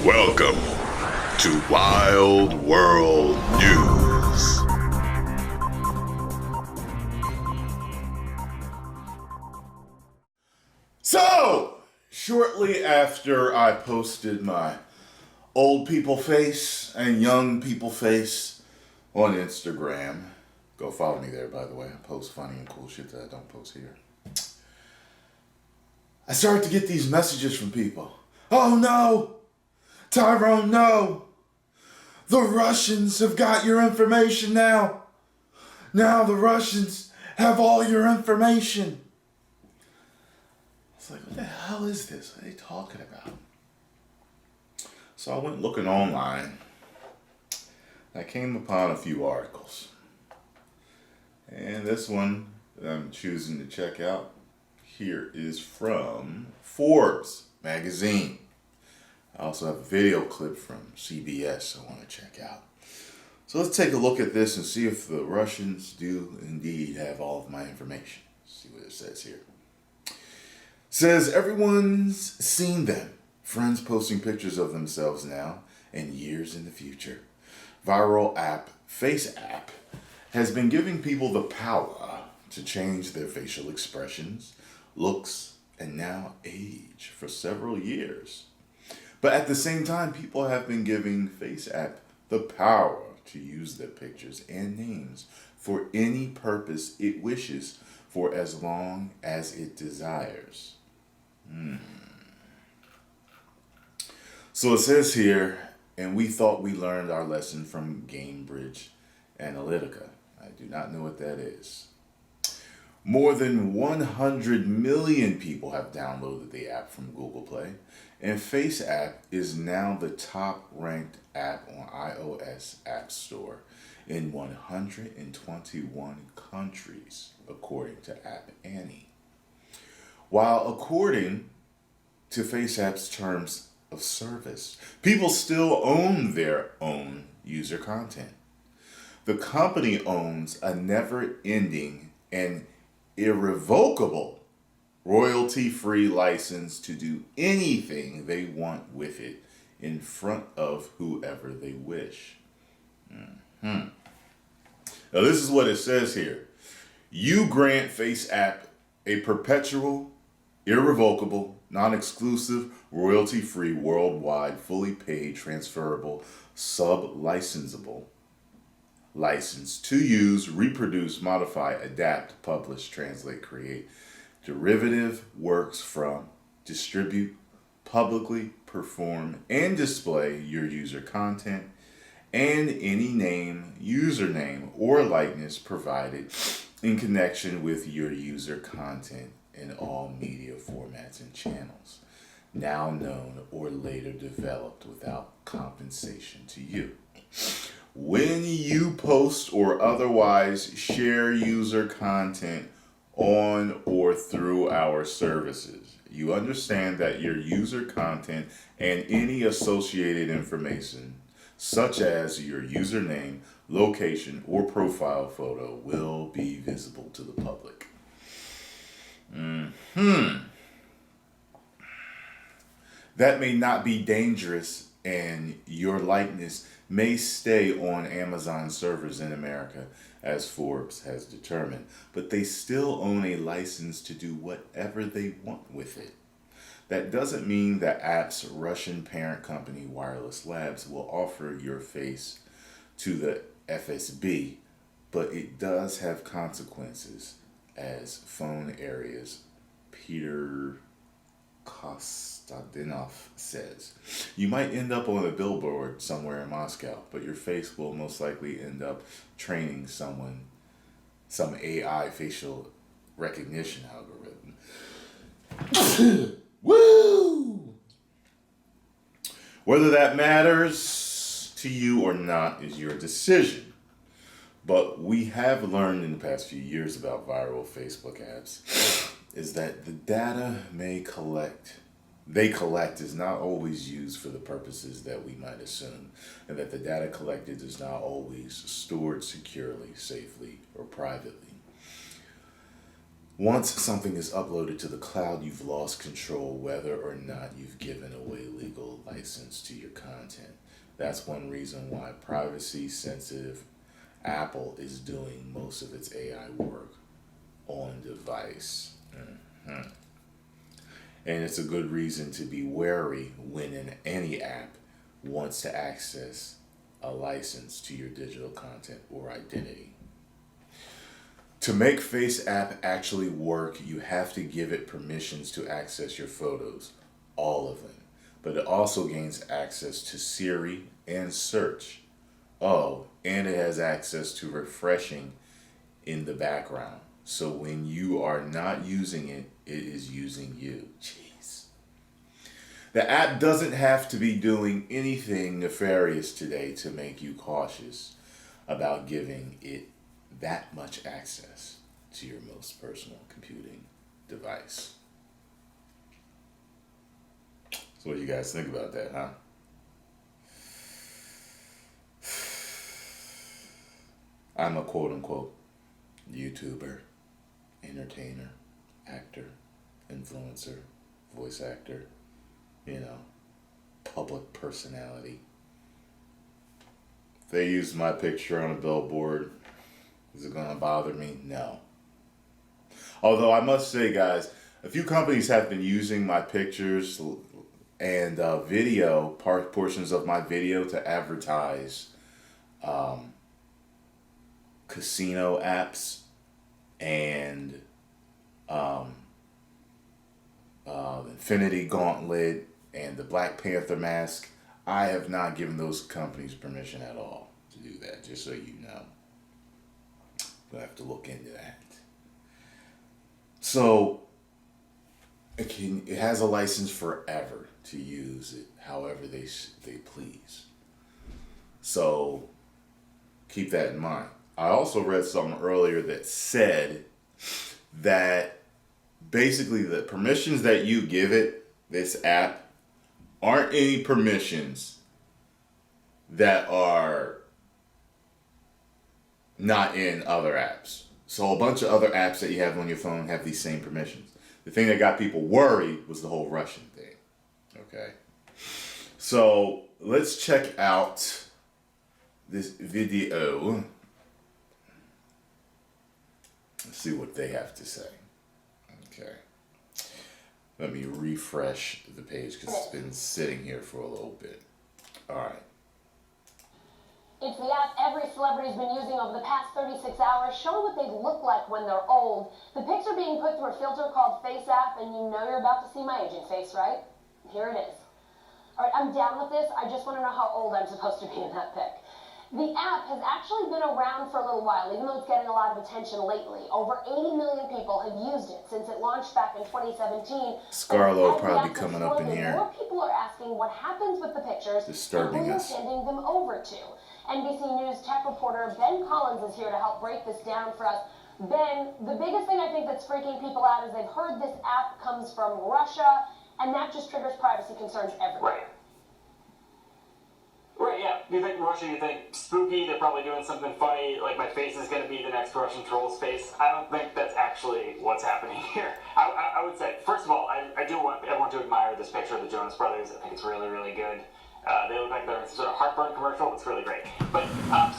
Welcome to Wild World News. So, shortly after I posted my old people face and young people face on Instagram, go follow me there, by the way. I post funny and cool shit that I don't post here. I started to get these messages from people. Oh no! Tyrone, no! The Russians have got your information now! Now the Russians have all your information! It's like, what the hell is this? What are they talking about? So I went looking online. I came upon a few articles. And this one that I'm choosing to check out here is from Forbes magazine. I also have a video clip from CBS I want to check out. So let's take a look at this and see if the Russians do indeed have all of my information. Let's see what it says here. It says everyone's seen them. Friends posting pictures of themselves now and years in the future. Viral app, Face app, has been giving people the power to change their facial expressions, looks, and now age for several years. But at the same time, people have been giving Face app the power to use their pictures and names for any purpose it wishes for as long as it desires. So it says here, and we thought we learned our lesson from Cambridge Analytica. I do not know what that is. More than 100 million people have downloaded the app from Google Play, and Face app is now the top ranked app on iOS App Store in 121 countries, according to App Annie. While according to Face app's terms of service, people still own their own user content. The company owns a never-ending and irrevocable royalty-free license to do anything they want with it in front of whoever they wish. Now this is what it says here. You grant Face app a perpetual, irrevocable, non-exclusive, royalty-free, worldwide, fully paid, transferable, sub-licensable license to use, reproduce, modify, adapt, publish, translate, create derivative works from, distribute, publicly perform, and display your user content and any name, username, or likeness provided in connection with your user content in all media formats and channels, now known or later developed without compensation to you. When you post or otherwise share user content on or through our services, you understand that your user content and any associated information, such as your username, location, or profile photo, will be visible to the public. That may not be dangerous, and your likeness may stay on Amazon servers in America, as Forbes has determined, but they still own a license to do whatever they want with it. That doesn't mean that app's Russian parent company, Wireless Labs, will offer your face to the FSB, but it does have consequences, as Phone Area's Peter Kostadinov says. You might end up on a billboard somewhere in Moscow, but your face will most likely end up training some AI facial recognition algorithm. Woo! Whether that matters to you or not is your decision. But we have learned in the past few years about viral Facebook apps is that the data they collect is not always used for the purposes that we might assume, and that the data collected is not always stored securely, safely, or privately. Once something is uploaded to the cloud, you've lost control whether or not you've given away legal license to your content. That's one reason why privacy sensitive Apple is doing most of its AI work on device. Mhm. And it's a good reason to be wary when any app wants to access a license to your digital content or identity. To make Face app actually work, you have to give it permissions to access your photos, all of them. But it also gains access to Siri and search. Oh, and it has access to refreshing in the background. So when you are not using it, it is using you. Jeez. The app doesn't have to be doing anything nefarious today to make you cautious about giving it that much access to your most personal computing device. So what do you guys think about that, huh? I'm a quote unquote YouTuber, entertainer, actor, influencer, voice actor, public personality. If they use my picture on a billboard, is it gonna bother me? No. Although I must say, guys, a few companies have been using my pictures and portions of my video to advertise casino apps and Infinity Gauntlet and the Black Panther mask. I have not given those companies permission at all to do that, just so you know. We'll have to look into that. So it has a license forever to use it however they please. So keep that in mind. I also read something earlier that said that basically the permissions that you give it, this app, aren't any permissions that are not in other apps. So a bunch of other apps that you have on your phone have these same permissions. The thing that got people worried was the whole Russian thing. Okay. So let's check out this video. Let's see what they have to say. Okay. Let me refresh the page because it's been sitting here for a little bit. All right. It's the app every celebrity's been using over the past 36 hours, showing what they look like when they're old. The pics are being put through a filter called Face app, and you know you're about to see my aging face, right? Here it is. All right, I'm down with this. I just want to know how old I'm supposed to be in that pic. The app has actually been around for a little while, even though it's getting a lot of attention lately. Over 80 million people have used it since it launched back in 2017. Scarlo probably coming up in here. More people are asking what happens with the pictures Disturbing and who us. they're sending them over to. NBC News tech reporter Ben Collins is here to help break this down for us. Ben, the biggest thing I think that's freaking people out is they've heard this app comes from Russia, and that just triggers privacy concerns everywhere. Right, yeah. You think Russia, you think spooky, they're probably doing something funny, like my face is going to be the next Russian troll's face. I don't think that's actually what's happening here. I would say, first of all, I do want everyone to admire this picture of the Jonas Brothers. I think it's really, really good. They look like they're in some sort of heartburn commercial. It's really great. But,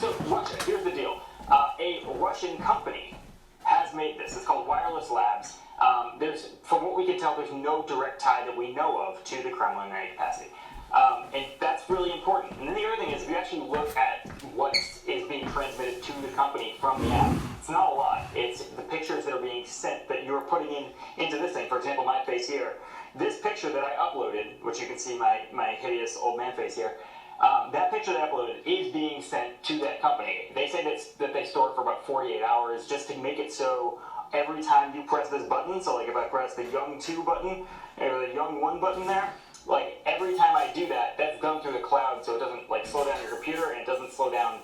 so Russia, here's the deal. A Russian company has made this. It's called Wireless Labs. From what we can tell, there's no direct tie that we know of to the Kremlin in any capacity. And that's really important. And then the other thing is, if you actually look at what is being transmitted to the company from the app, it's not a lot. It's the pictures that are being sent that you're putting into this thing. For example, my face here. This picture that I uploaded, which you can see my hideous old man face here, that picture that I uploaded is being sent to that company. They say that they store it for about 48 hours just to make it so every time you press this button, so like if I press the Young 2 button or the Young 1 button there, like every time I do that, that's done through the cloud, so it doesn't like slow down your computer and it doesn't slow down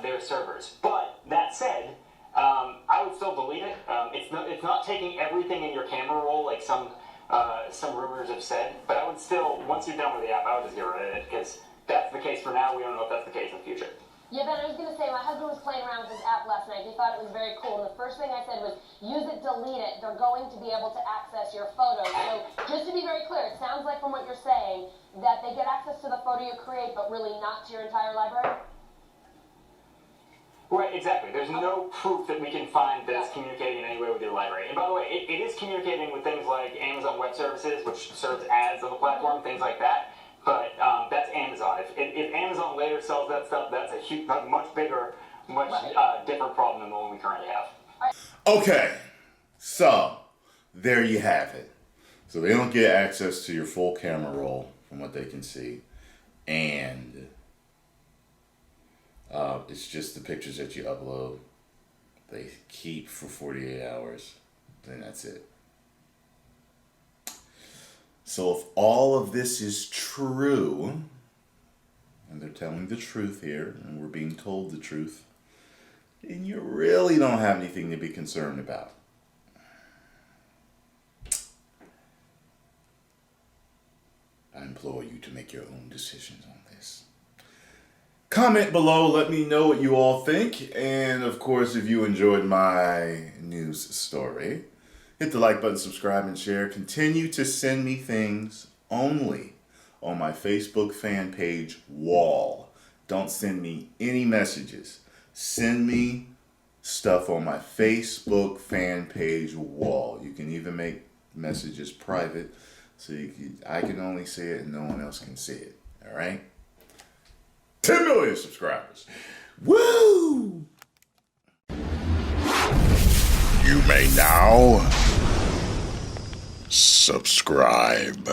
their servers. But that said, I would still delete it. It's not taking everything in your camera roll like some rumors have said, but I would still, once you're done with the app, I would just get rid of it because that's the case for now. We don't know if that's the case in the future. Yeah, Ben, I was going to say, my husband was playing around with this app last night. He thought it was very cool. And the first thing I said was, use it, delete it. They're going to be able to access your photos. So just to be very clear, it sounds like from what you're saying that they get access to the photo you create, but really not to your entire library? Right, exactly. There's no proof that we can find that's communicating in any way with your library. And by the way, it is communicating with things like Amazon Web Services, which serves ads on the platform, things like that. But that's Amazon. If Amazon later sells that stuff, that's a much bigger, much different problem than the one we currently have. Okay, so there you have it. So they don't get access to your full camera roll from what they can see. And it's just the pictures that you upload. They keep for 48 hours. Then that's it. So if all of this is true, and they're telling the truth here, and we're being told the truth, then you really don't have anything to be concerned about. I implore you to make your own decisions on this. Comment below, let me know what you all think, and of course, if you enjoyed my news story, hit the like button, subscribe, and share. Continue to send me things only on my Facebook fan page wall. Don't send me any messages. Send me stuff on my Facebook fan page wall. You can even make messages private so I can only see it and no one else can see it. All right? 10 million subscribers. Woo! You may now subscribe.